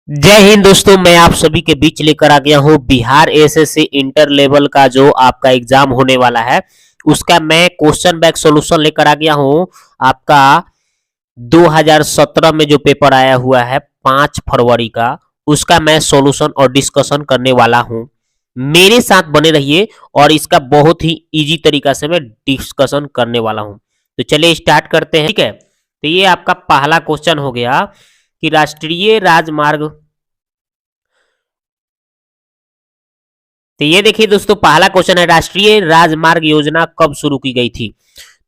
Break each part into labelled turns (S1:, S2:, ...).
S1: जय हिंद दोस्तों, मैं आप सभी के बीच लेकर आ गया हूँ बिहार एसएससी इंटर लेवल का जो आपका एग्जाम होने वाला है उसका मैं क्वेश्चन बैंक सॉल्यूशन लेकर आ गया हूँ। आपका 2017 में जो पेपर आया हुआ है 5 फरवरी का, उसका मैं सॉल्यूशन और डिस्कशन करने वाला हूँ। मेरे साथ बने रहिए और इसका बहुत ही इजी तरीका से मैं डिस्कशन करने वाला हूँ। तो चलिए स्टार्ट करते हैं। ठीक है, तो ये आपका पहला क्वेश्चन हो गया कि राष्ट्रीय राजमार्ग। तो ये देखिए दोस्तों, पहला क्वेश्चन है राष्ट्रीय राजमार्ग योजना कब शुरू की गई थी।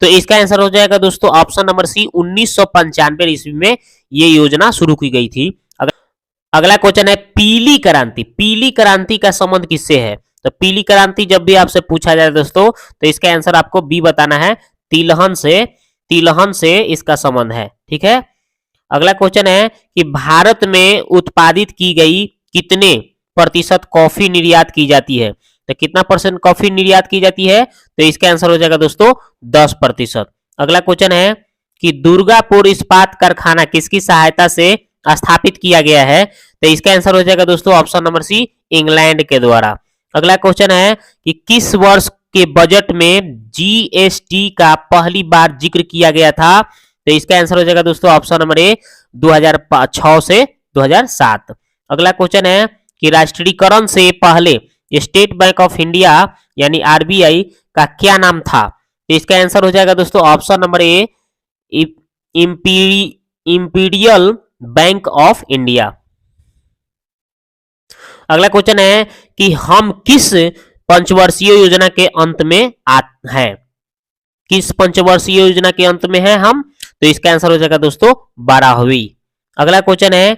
S1: तो इसका आंसर हो जाएगा दोस्तों ऑप्शन नंबर सी, 1995 ईस्वी में ये योजना शुरू की गई थी। अगला क्वेश्चन है पीली क्रांति। पीली क्रांति का संबंध किससे है? तो पीली क्रांति जब भी आपसे पूछा जाए दोस्तों, तो इसका आंसर आपको बी बताना है, तिलहन से। तिलहन से इसका संबंध है। ठीक है, अगला क्वेश्चन है कि भारत में उत्पादित की गई कितने प्रतिशत कॉफी निर्यात की जाती है। तो कितना परसेंट कॉफी निर्यात की जाती है? तो इसका आंसर हो जाएगा दोस्तों 10%। अगला क्वेश्चन है कि दुर्गापुर इस्पात कारखाना किसकी सहायता से स्थापित किया गया है। तो इसका आंसर हो जाएगा दोस्तों ऑप्शन नंबर सी, इंग्लैंड के द्वारा। अगला क्वेश्चन है कि किस वर्ष के बजट में जीएसटी का पहली बार जिक्र किया गया था। तो इसका आंसर हो जाएगा दोस्तों ऑप्शन नंबर ए, 2006 से 2007। अगला क्वेश्चन है कि राष्ट्रीयकरण से पहले स्टेट बैंक ऑफ इंडिया यानी आरबीआई का क्या नाम था। तो इसका आंसर हो जाएगा दोस्तों option number A, imperial bank of India. अगला क्वेश्चन है कि हम किस पंचवर्षीय योजना के अंत में हैं। किस पंचवर्षीय योजना के अंत में है हम? तो इसका आंसर हो जाएगा दोस्तों 12वीं। अगला क्वेश्चन है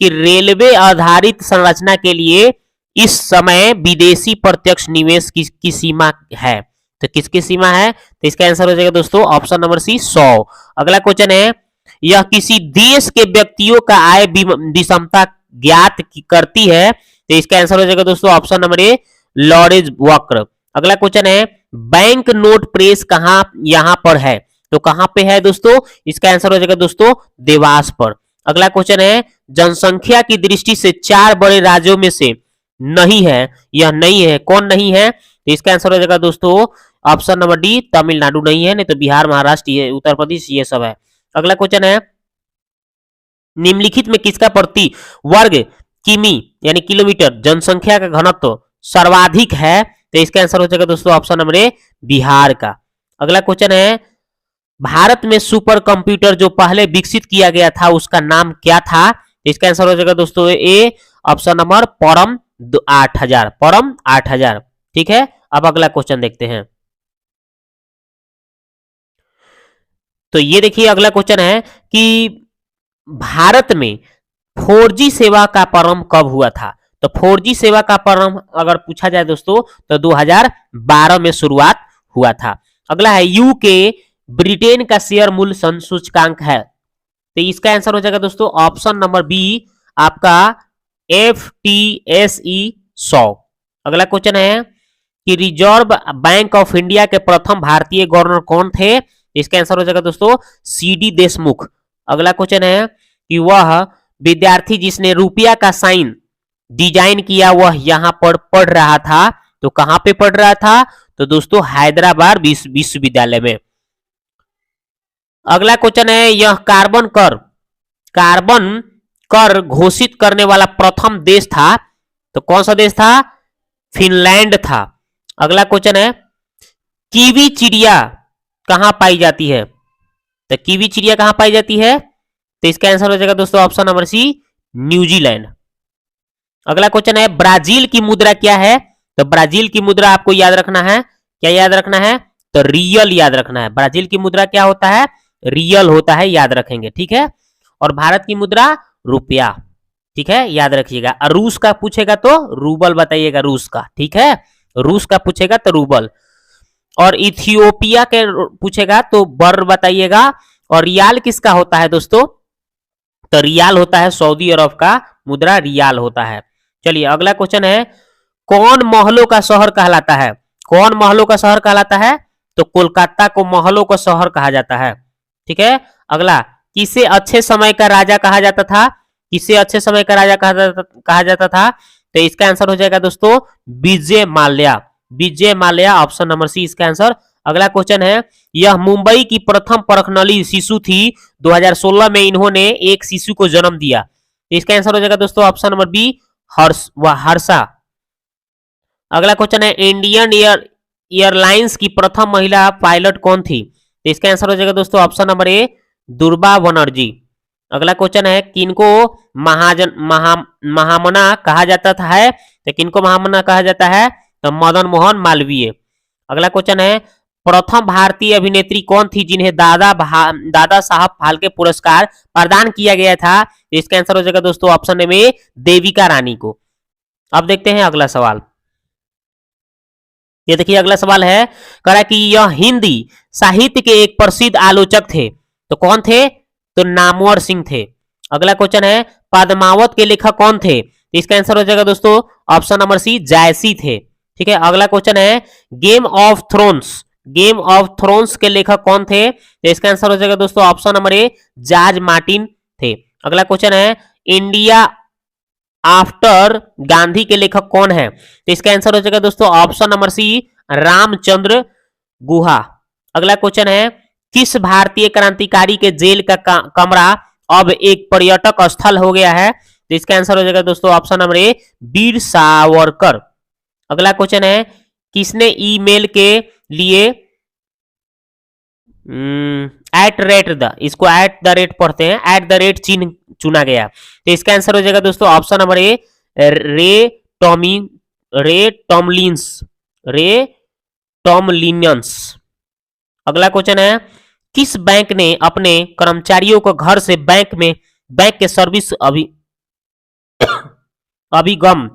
S1: कि रेलवे आधारित संरचना के लिए इस समय विदेशी प्रत्यक्ष निवेश की सीमा है। तो किसकी सीमा है? तो इसका आंसर हो जाएगा दोस्तों ऑप्शन नंबर सी, 100। अगला क्वेश्चन है यह किसी देश के व्यक्तियों का आय विषमता ज्ञात करती है। तो इसका आंसर हो जाएगा दोस्तों ऑप्शन नंबर ए, लॉरेंज वक्र। अगला क्वेश्चन है बैंक नोट प्रेस कहां यहां पर है। तो कहां पे है दोस्तों? इसका आंसर हो जाएगा दोस्तों देवास पर। अगला क्वेश्चन है जनसंख्या की दृष्टि से 4 बड़े राज्यों में से नहीं है, यह नहीं है, कौन नहीं है? तो इसका आंसर हो जाएगा दोस्तों ऑप्शन नंबर डी, तमिलनाडु नहीं है, नहीं तो बिहार, महाराष्ट्र, उत्तर प्रदेश ये सब है। अगला क्वेश्चन है निम्नलिखित में किसका प्रति वर्ग किमी यानी किलोमीटर जनसंख्या का घनत्व सर्वाधिक है। तो इसका आंसर हो जाएगा दोस्तों ऑप्शन नंबर ए, बिहार का। अगला क्वेश्चन है भारत में सुपर कंप्यूटर जो पहले विकसित किया गया था उसका नाम क्या था। इसका आंसर हो जाएगा दोस्तों ए, ऑप्शन नंबर परम 8000, परम 8000। ठीक है, अब अगला क्वेश्चन देखते हैं। तो ये देखिए अगला क्वेश्चन है कि भारत में 4G सेवा का प्रारंभ कब हुआ था। तो 4G सेवा का प्रारंभ अगर पूछा जाए दोस्तों तो 2012 में शुरुआत हुआ था। अगला है यूके ब्रिटेन का शेयर मूल्य सूचकांक है। तो इसका आंसर हो जाएगा दोस्तों ऑप्शन नंबर बी, आपका FTSE 100। अगला क्वेश्चन है कि रिजर्व बैंक ऑफ इंडिया के प्रथम भारतीय गवर्नर कौन थे। इसका आंसर हो जाएगा दोस्तों CD देशमुख। अगला क्वेश्चन है कि वह विद्यार्थी जिसने रुपया का साइन डिजाइन किया वह यहां पर पढ़ रहा था। तो कहां पे पढ़ रहा था? तो दोस्तों हैदराबाद विश्वविद्यालय में। अगला क्वेश्चन है यह कार्बन कर घोषित करने वाला प्रथम देश था। तो कौन सा देश था? फिनलैंड था। अगला क्वेश्चन है कीवी चिड़िया कहां पाई जाती है। तो कीवी चिड़िया कहां पाई जाती है? तो इसका आंसर हो जाएगा दोस्तों ऑप्शन नंबर सी, न्यूजीलैंड। अगला क्वेश्चन है ब्राजील की मुद्रा क्या है। तो ब्राजील की मुद्रा आपको याद रखना है, क्या याद रखना है? तो रियल याद रखना है। ब्राजील की मुद्रा क्या होता है? रियल होता है, याद रखेंगे। ठीक है, और भारत की मुद्रा रुपया। ठीक है, याद रखिएगा। रूस का पूछेगा तो रूबल बताइएगा, रूस का। ठीक है, रूस का पूछेगा तो रूबल, और इथियोपिया के पूछेगा तो बर बताइएगा। और रियाल किसका होता है दोस्तों? तो रियाल होता है सऊदी अरब का मुद्रा, रियाल होता है। चलिए अगला क्वेश्चन है कौन महलों का शहर कहलाता है। कौन महलों का शहर कहलाता है? तो कोलकाता को महलों का शहर कहा जाता है। ठीक है, अगला किसे अच्छे समय का राजा कहा जाता था। किसे अच्छे समय का राजा कहा जाता था? तो इसका आंसर हो जाएगा दोस्तों विजय माल्या। विजय माल्या, ऑप्शन नंबर सी इसका आंसर। अगला क्वेश्चन है, यह मुंबई की प्रथम परखनली शिशु थी। 2016 में इन्होंने एक शिशु को जन्म दिया। इसका आंसर हो जाएगा दोस्तों ऑप्शन नंबर बी हर्षा। अगला क्वेश्चन है, इंडियन एयरलाइंस की प्रथम महिला पायलट कौन थी? तो इसका आंसर हो जाएगा दोस्तों ऑप्शन नंबर ए दुर्बा बनर्जी। अगला क्वेश्चन है, किनको महामना कहा जाता है? तो किनको महामना कहा जाता है? तो मदन मोहन मालवीय। अगला क्वेश्चन है, प्रथम भारतीय अभिनेत्री कौन थी जिन्हें दादा साहब फाल्के पुरस्कार प्रदान किया गया था? तो इसका आंसर हो जाएगा दोस्तों ऑप्शन में देविका रानी को। अब देखते हैं अगला सवाल। ये देखिए अगला सवाल है, कह रहा कि यह हिंदी साहित्य के एक प्रसिद्ध आलोचक थे। तो कौन थे? तो नामवर सिंह थे। अगला क्वेश्चन है, पद्मावत के लेखक कौन थे? तो इसका आंसर हो जाएगा दोस्तों ऑप्शन नंबर सी जायसी थे। ठीक है। अगला क्वेश्चन है, गेम ऑफ थ्रोन्स के लेखक कौन थे? तो इसका आंसर हो जाएगा दोस्तों option number A George Martin थे। अगला क्वेश्चन है, इंडिया आफ्टर गांधी के लेखक कौन है? तो इसका आंसर हो जाएगा दोस्तों ऑप्शन नंबर सी रामचंद्र गुहा। अगला क्वेश्चन है, किस भारतीय क्रांतिकारी के जेल का कमरा अब एक पर्यटक स्थल हो गया है? तो इसका आंसर हो जाएगा दोस्तों ऑप्शन नंबर ए वीर सावरकर। अगला क्वेश्चन है, किसने ईमेल के लिए इसको एट द रेट पढ़ते हैं, एट द रेट चिन्ह चुना गया? तो इसका आंसर हो जाएगा दोस्तों ऑप्शन नंबर ए रे टॉमलिन्स। अगला क्वेश्चन है, किस बैंक ने अपने कर्मचारियों को घर से बैंक के सर्विस अभिगम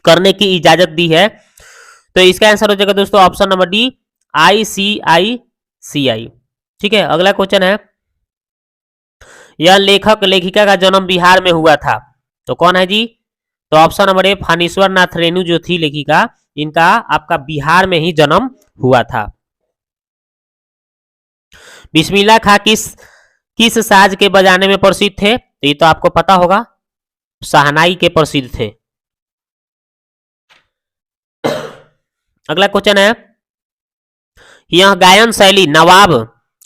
S1: करने की इजाजत दी है? तो इसका आंसर हो जाएगा दोस्तों ऑप्शन नंबर डी ICICI। ठीक है। अगला क्वेश्चन है, यह लेखक लेखिका का जन्म बिहार में हुआ था। तो कौन है जी? तो ऑप्शन नंबर ए फानीश्वर नाथ रेणु जो थी लेखिका, इनका आपका बिहार में ही जन्म हुआ था। बिस्मिल्लाह खां किस साज के बजाने में प्रसिद्ध थे? तो ये तो आपको पता होगा, शहनाई के प्रसिद्ध थे। अगला क्वेश्चन है, यह गायन शैली नवाब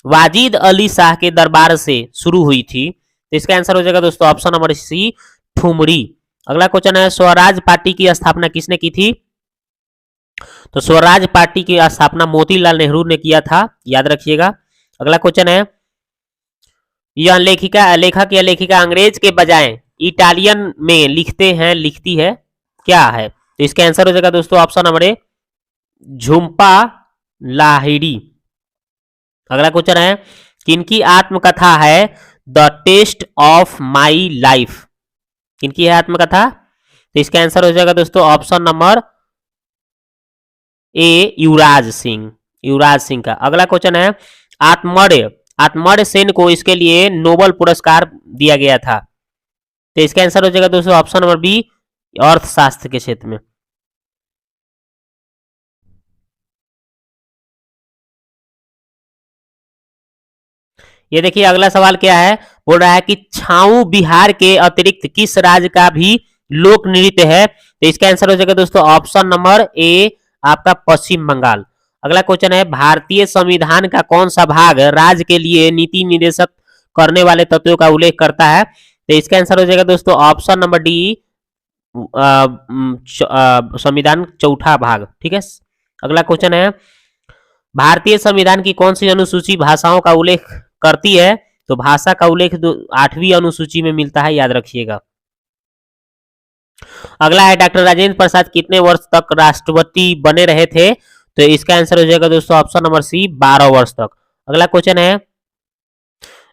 S1: वाजिद अली शाह के दरबार से शुरू हुई थी। तो इसका आंसर हो जाएगा दोस्तों ऑप्शन नंबर सी ठुमरी। अगला क्वेश्चन है, स्वराज पार्टी की स्थापना किसने की थी? तो स्वराज पार्टी की स्थापना मोतीलाल नेहरू ने किया था, याद रखिएगा। अगला क्वेश्चन है, यह लेखक या लेखिका अंग्रेज के बजाय इटालियन में लिखती है क्या है? तो इसका आंसर हो जाएगा दोस्तों option number A Jhumpa Lahiri. अगला क्वेश्चन है, किनकी आत्मकथा है the taste of my life? किनकी है आत्मकथा? तो इसका आंसर हो जाएगा दोस्तों option number A Yuvraj Singh का। अगला क्वेश्चन है, आत्मर्य सेन को इसके लिए नोबेल पुरस्कार दिया गया था। तो इसका आंसर हो जाएगा दोस्तों ऑप्शन नंबर बी अर्थशास्त्र के क्षेत्र में। ये देखिए अगला सवाल क्या है, बोल रहा है कि छाऊ बिहार के अतिरिक्त किस राज्य का भी लोक नृत्य है? तो इसका आंसर हो जाएगा दोस्तों ऑप्शन नंबर ए आपका पश्चिम बंगाल। अगला क्वेश्चन है, भारतीय संविधान का कौन सा भाग राज्य के लिए नीति निर्देशक करने वाले तत्वों का उल्लेख करता है? तो इसका आंसर हो जाएगा दोस्तों ऑप्शन नंबर डी संविधान चौथा भाग। ठीक है। अगला क्वेश्चन है, भारतीय संविधान की कौन सी अनुसूची भाषाओं का उल्लेख करती है? तो भाषा का उल्लेख 8वीं अनुसूची में मिलता है, याद रखिएगा। अगला है, डॉक्टर राजेंद्र प्रसाद कितने वर्ष तक राष्ट्रपति बने रहे थे? तो इसका आंसर हो जाएगा दोस्तों ऑप्शन नंबर सी 12 वर्ष तक। अगला क्वेश्चन है,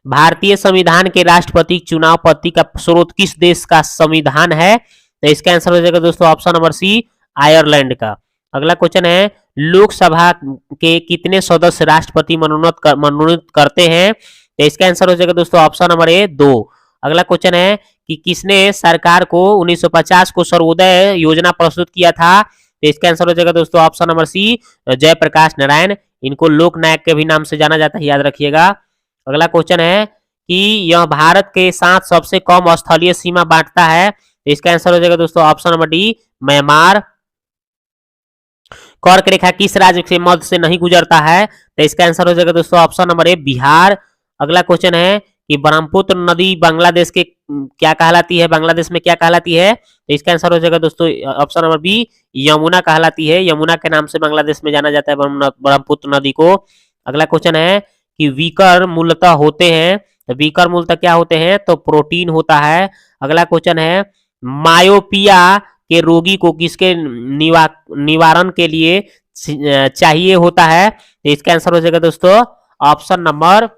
S1: भारतीय संविधान के राष्ट्रपति चुनाव पद्धति का स्रोत किस देश का संविधान है? तो इसका आंसर हो जाएगा दोस्तों ऑप्शन नंबर सी आयरलैंड का। अगला क्वेश्चन है, लोकसभा के कितने सदस्य राष्ट्रपति मनोनीत करते हैं? तो इसका आंसर हो जाएगा दोस्तों ऑप्शन नंबर ए 2। अगला क्वेश्चन है कि किसने सरकार को 1950 को सर्वोदय योजना प्रस्तुत किया था? तो इसका आंसर हो जाएगा दोस्तों option number C Jayaprakash Narayan. इनको लोक नायक के भी नाम से जाना जाता है, याद रखिएगा। अगला क्वेश्चन है, कि यह भारत के साथ सबसे कम स्थलीय सीमा बांटता है, तो इसका आंसर हो जाएगा दोस्तों ऑप्शन नंबर डी, म्यांमार। कर्क रेखा किस राज्य के मध्य से नहीं गुजरता है, तो इसका आंसर हो जाएगा दोस्तों ऑप्शन नंबर ए, बिहार। अगला क्वेश्चन है कि ब्रह्मपुत्र नदी बांग्लादेश के क्या कहलाती है, बांग्लादेश में क्या कहलाती है, तो इसका आंसर हो जाएगा दोस्तों ऑप्शन नंबर बी, यमुना कहलाती है। यमुना के नाम से बांग्लादेश में जाना जाता है ब्रह्मपुत्र नदी को। अगला क्वेश्चन है कि विकर मूलतः होते हैं, तो विकर मूलतः क्या होते हैं, तो प्रोटीन होता है। अगला क्वेश्चन है मायोपिया के रोगी को किसके निवारण के लिए चाहिए होता है, तो इसका आंसर हो जाएगा दोस्तों ऑप्शन नंबर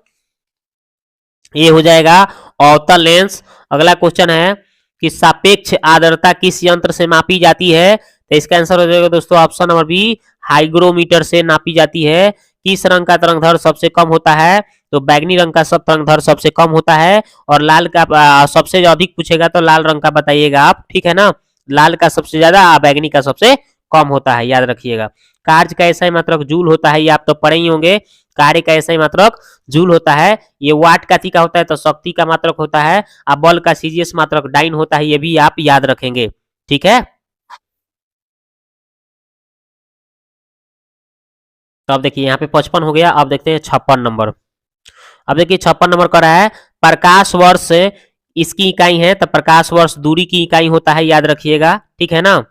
S1: ये हो जाएगा अवतल लेंस। अगला क्वेश्चन है कि सापेक्ष आर्द्रता किस यंत्र से मापी जाती है, तो इसका आंसर हो जाएगा दोस्तों ऑप्शन नंबर बी, हाइग्रोमीटर से नापी जाती है। किस रंग का तरंग सबसे कम होता है, तो बैगनी रंग का सब तरंग सबसे कम होता है, और लाल का सबसे अधिक पूछेगा तो लाल रंग का बताइएगा आप, ठीक है ना। लाल का सबसे ज्यादा, बैगनी का सबसे कम होता है, याद रखिएगा। कार्य का ऐसा ही मात्रक जूल होता है, ये आप तो पढ़े ही होंगे। कार्य का ऐसा ही मात्रक जूल होता है। ये वाट का थी का होता है तो शक्ति का मात्रक होता है, और बल का सीजीएस मात्रक डाइन होता है, ये भी आप याद रखेंगे, ठीक है। तो अब देखिए यहाँ पे 55 हो गया। अब देखते हैं 56 नंबर। अब देखिए 56 नंबर कर रहा है प्रकाश वर्ष इसकी इकाई है, तो प्रकाश वर्ष दूरी की इकाई होता है, याद रखिएगा, ठीक है ना।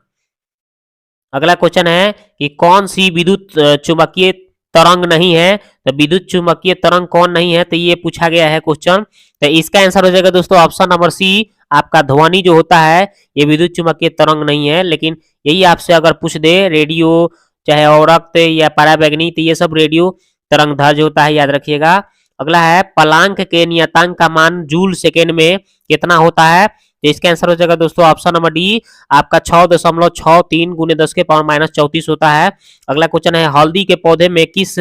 S1: अगला क्वेश्चन है कि कौन सी विद्युत चुंबकीय तरंग नहीं है, तो विद्युत चुंबकीय तरंग कौन नहीं है, तो ये पूछा गया है क्वेश्चन। तो इसका आंसर हो जाएगा दोस्तों ऑप्शन नंबर सी, आपका ध्वनि जो होता है ये विद्युत चुंबकीय तरंग नहीं है। लेकिन यही आपसे अगर पूछ दे रेडियो चाहे औरक्त या पराबैंगनी, तो ये सब रेडियो तरंग ध्वज होता है, याद रखिएगा। अगला है प्लांक के नियतांक का मान जूल सेकेंड में कितना होता है, तो इसका आंसर हो जाएगा दोस्तों ऑप्शन नंबर डी, आपका 6.63 गुने 10 के पावर माइनस 34 होता है। अगला क्वेश्चन है हल्दी के पौधे में किस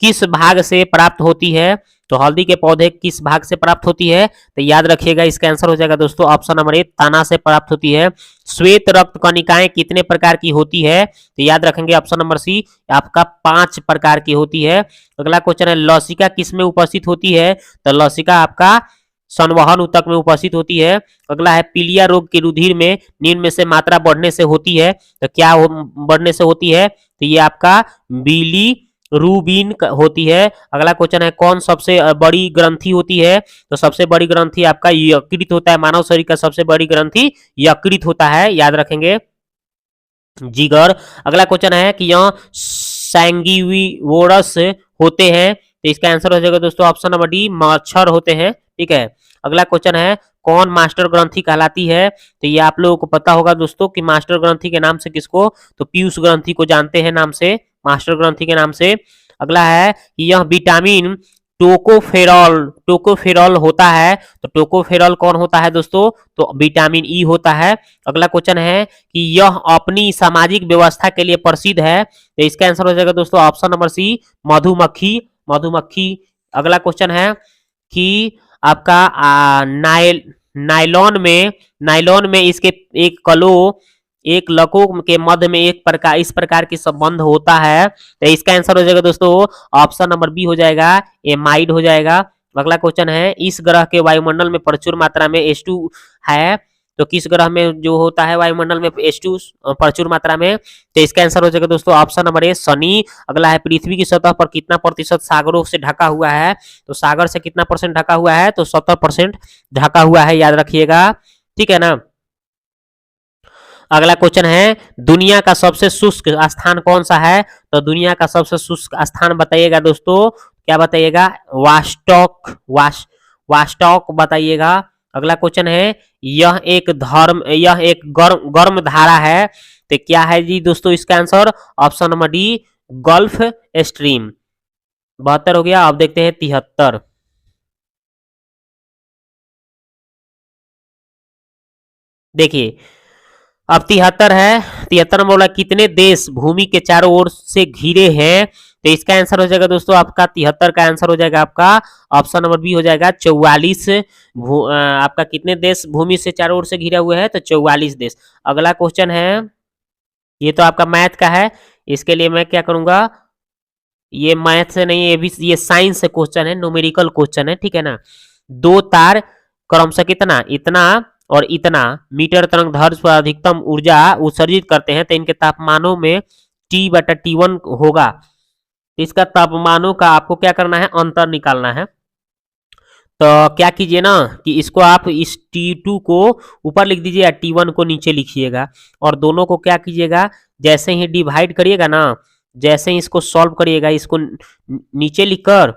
S1: किस भाग से प्राप्त होती है, तो हल्दी के पौधे किस भाग से प्राप्त होती है, तो याद रखिएगा इसका आंसर हो जाएगा दोस्तों ऑप्शन नंबर ए, तना से प्राप्त होती है। श्वेत रक्त कणिकाएं कितने प्रकार की होती है, तो याद रखेंगे ऑप्शन नंबर सी, आपका 5 प्रकार की होती है। अगला क्वेश्चन है लसिका किस में उपस्थित होती है, तो लसिका आपका संवहन ऊतक में उपस्थित होती है। अगला है पीलिया रोग के रुधिर में निम्न में से मात्रा बढ़ने से होती है, तो क्या बढ़ने से होती है, तो ये आपका बिली रूबिन होती है। अगला क्वेश्चन है कौन सबसे बड़ी ग्रंथि होती है, तो सबसे बड़ी ग्रंथि आपका यकृत होता है। मानव शरीर का सबसे बड़ी ग्रंथि यकृत होता है, याद रखेंगे, जिगर। अगला क्वेश्चन है कि यह सैंगिवोरस होते हैं, तो इसका आंसर हो जाएगा दोस्तों ऑप्शन नंबर डी, मच्छर होते हैं, ठीक है। अगला क्वेश्चन है कौन मास्टर ग्रंथि कहलाती है, तो ये आप लोगों को पता होगा दोस्तों कि मास्टर ग्रंथि के नाम से किसको, तो पीयूष ग्रंथि को जानते हैं नाम से, मास्टर ग्रंथि के नाम से। अगला है कि यह विटामिन टोकोफेरॉल होता है, तो टोकोफेरॉल कौन होता है दोस्तों, तो विटामिन ई होता है। अगला क्वेश्चन है कि यह अपनी सामाजिक व्यवस्था के लिए प्रसिद्ध है, तो इसका आंसर हो जाएगा दोस्तों ऑप्शन नंबर सी, मधुमक्खी, मधुमक्खी। अगला क्वेश्चन है कि आपका नायलॉन में इसके एक लको के मध्य में इस प्रकार की संबंध होता है, तो इसका आंसर हो जाएगा दोस्तों ऑप्शन नंबर बी हो जाएगा, एमाइड हो जाएगा। अगला क्वेश्चन है इस ग्रह के वायुमंडल में प्रचुर मात्रा में H2 है, तो किस ग्रह में जो होता है वायुमंडल में H2 प्रचुर मात्रा में, तो इसका आंसर हो जाएगा दोस्तों ऑप्शन नंबर ए, शनि। अगला है पृथ्वी की सतह पर कितना प्रतिशत सागरों से ढका हुआ है, तो सागर से कितना परसेंट ढका हुआ है, तो 70% ढका हुआ है, याद रखिएगा, ठीक है ना। अगला क्वेश्चन है दुनिया का सबसे शुष्क स्थान कौन सा है, तो दुनिया का सबसे शुष्क स्थान बताइएगा दोस्तों, क्या बताइएगा, वास्टॉक बताइएगा। अगला क्वेश्चन है यह एक गर्म धारा है, तो क्या है जी दोस्तों इसका answer option number D, gulf stream. 72 हो गया। अब देखते हैं 73। देखिए अब 73 है। 73 में बोला कितने देश भूमि के चारों ओर से घिरे हैं, तो इसका आंसर हो जाएगा दोस्तों आपका 73 का आंसर हो जाएगा आपका ऑप्शन नंबर बी हो जाएगा 44। आपका कितने देश भूमि से चारों ओर से घिरे हुए हैं, तो 44 देश। अगला क्वेश्चन है ये तो आपका मैथ का है, इसके लिए मैं क्या करूंगा, ये मैथ से नहीं, ये साइंस से क्वेश्चन है, न्यूमेरिकल क्वेश्चन है, ठीक है ना। दो तार क्रमशः कितना, इतना और इतना मीटर तरंग दैर्ध्य पर अधिकतम ऊर्जा उत्सर्जित करते हैं, तो इनके तापमानों में T/T1 होगा। इसका तापमानों का आपको क्या करना है, अंतर निकालना है। तो क्या कीजिए ना कि इसको आप इस T2 को ऊपर लिख दीजिए, T1 को नीचे लिखिएगा, और दोनों को क्या कीजिएगा, जैसे ही डिवाइड करिएगा ना, जैसे ही इसको सॉल्व करिएगा, इसको नीचे लिखकर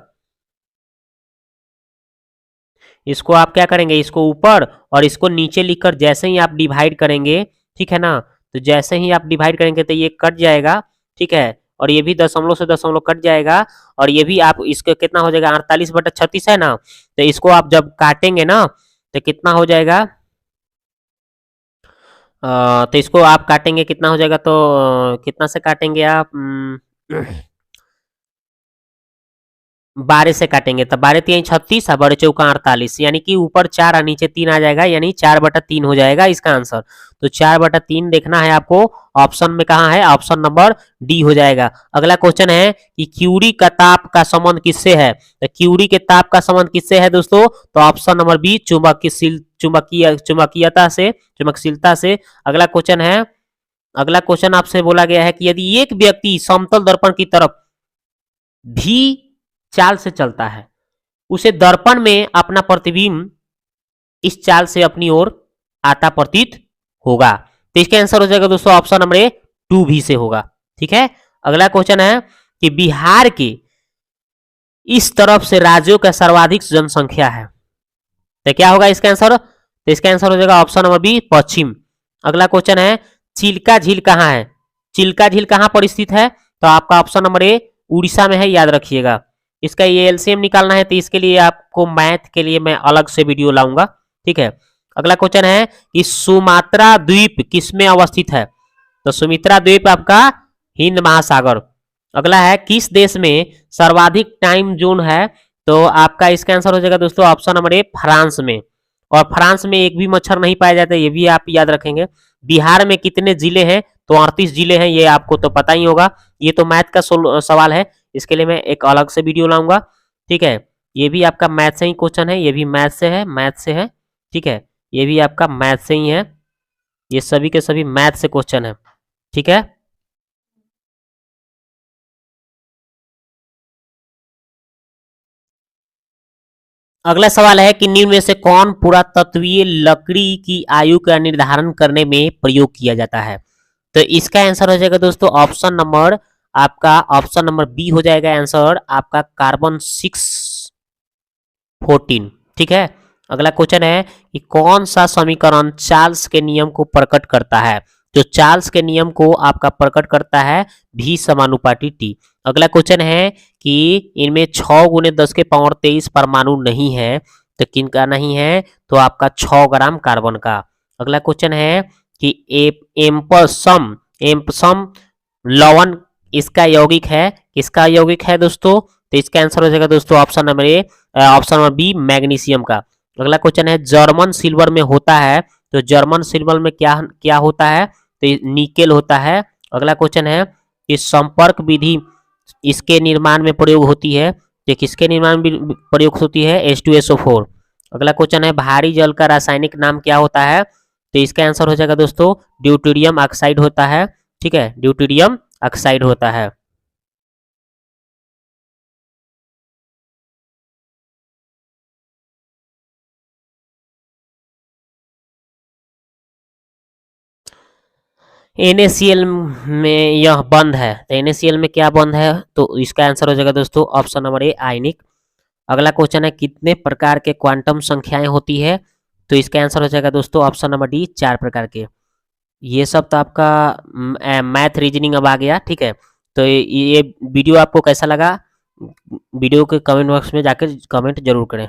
S1: इसको आप क्या करेंगे, इसको ऊपर और इसको नीचे लिखकर जैसे ही आप डिवाइड करेंगे, ठीक है ना, तो जैसे ही आप डिवाइड करेंगे तो ये कट जाएगा, ठीक है, और ये भी दशमलव से दशमलव कट जाएगा, और ये भी आप इसका कितना हो जाएगा, 48/36 है ना, तो इसको आप जब काटेंगे ना तो कितना हो जाएगा, तो इसको आप काटेंगे कितना हो जाएगा, तो कितना से काटेंगे आप, 12 से काटेंगे तो 12×3 = 36 और 12×4 = 48, यानी कि ऊपर 4 और नीचे 3 आ जाएगा, यानी 4/3 हो जाएगा इसका आंसर। तो 4/3 देखना है आपको, ऑप्शन में कहाँ है, ऑप्शन नंबर डी हो जाएगा। अगला क्वेश्चन है कि क्यूरी का ताप का संबंध किससे है, तो क्यूरी के ताप का संबंध किससे है दोस्तों, तो ऑप्शन नंबर बी, चुंबकीयता से, चुंबकशीलता से। अगला क्वेश्चन है, अगला क्वेश्चन आपसे बोला गया है कि यदि एक व्यक्ति समतल दर्पण की तरफ भी चाल से चलता है, उसे दर्पण में अपना प्रतिबिंब इस चाल से अपनी ओर आता प्रतीत होगा, तो इसका आंसर हो जाएगा दोस्तों ऑप्शन नंबर ए, 2B से होगा। ठीक है, अगला क्वेश्चन है कि बिहार के इस तरफ से राज्यों का सर्वाधिक जनसंख्या है, तो क्या होगा इसका आंसर, तो इसका आंसर हो जाएगा ऑप्शन नंबर बी, पश्चिम। अगला क्वेश्चन है चिल्का झील कहाँ है, चिल्का झील कहाँ पर स्थित है, तो आपका ऑप्शन नंबर ए उड़ीसा में है, याद रखिएगा। इसका ये एलसीएम निकालना है, तो इसके लिए आपको मैथ के लिए मैं अलग से वीडियो लाऊंगा। ठीक है, अगला क्वेश्चन है कि सुमात्रा द्वीप किसमें अवस्थित है, तो सुमित्रा द्वीप आपका हिंद महासागर। अगला है किस देश में सर्वाधिक टाइम जोन है, तो आपका इसका आंसर हो जाएगा दोस्तों ऑप्शन नंबर ए, फ्रांस में। और फ्रांस में एक भी मच्छर नहीं पाया जाता, ये भी आप याद रखेंगे। बिहार में कितने जिले हैं, तो 38 जिले हैं, ये आपको तो पता ही होगा। ये तो मैथ का सवाल है, इसके लिए मैं एक अलग से वीडियो लाऊंगा। ठीक है, ये भी आपका मैथ से ही क्वेश्चन है, ये भी मैथ से है, मैथ से है। ठीक है, ये भी आपका मैथ से ही है, ये सभी के सभी मैथ से क्वेश्चन है। ठीक है, अगला सवाल है कि निम्न में से कौन पुरातत्वीय लकड़ी की आयु का निर्धारण करने में प्रयोग किया जाता है, तो इसका आंसर हो जाएगा दोस्तों ऑप्शन नंबर, आपका ऑप्शन नंबर बी हो जाएगा आंसर आपका, कार्बन 614। ठीक है, अगला क्वेश्चन है कि कौन सा समीकरण चार्ल्स के नियम को प्रकट करता है, तो चार्ल्स के नियम को आपका प्रकट करता है V समानुपाती T। अगला क्वेश्चन है कि इनमें 6×10⁻23 परमाणु नहीं है, तो किनका नहीं है, तो आपका 6 ग्राम कार्बन का। अगला क्वेश्चन है कि एम्पसम, एम्पसम लवण इसका यौगिक है, किसका यौगिक है दोस्तों, तो इसका आंसर हो जाएगा दोस्तों option number A, option number B, magnesium का। अगला क्वेश्चन है जर्मन सिल्वर में होता है, तो जर्मन सिल्वर में क्या क्या होता है, तो निकेल होता है। अगला क्वेश्चन है कि संपर्क विधि इसके निर्माण में प्रयोग होती है, तो किसके निर्माण में प्रयोग होती है, H2SO4। अगला क्वेश्चन है भारी जल का रासायनिक नाम क्या होता है, तो इसका आंसर हो जाएगा दोस्तों ड्यूटेरियम ऑक्साइड होता है। ठीक है, ड्यूटेरियम ऑक्साइड होता है। NaCl में यह बंद है, तो NaCl में क्या बंद है, तो इसका आंसर हो जाएगा दोस्तों ऑप्शन नंबर ए, आयनिक। अगला क्वेश्चन है कितने प्रकार के क्वांटम संख्याएं होती है, तो इसका आंसर हो जाएगा दोस्तों ऑप्शन नंबर डी, 4 प्रकार के। ये सब तो आपका मैथ रीजनिंग अब आ गया। ठीक है, तो ये वीडियो आपको कैसा लगा, वीडियो के कमेंट बॉक्स में जाकर कमेंट जरूर करें।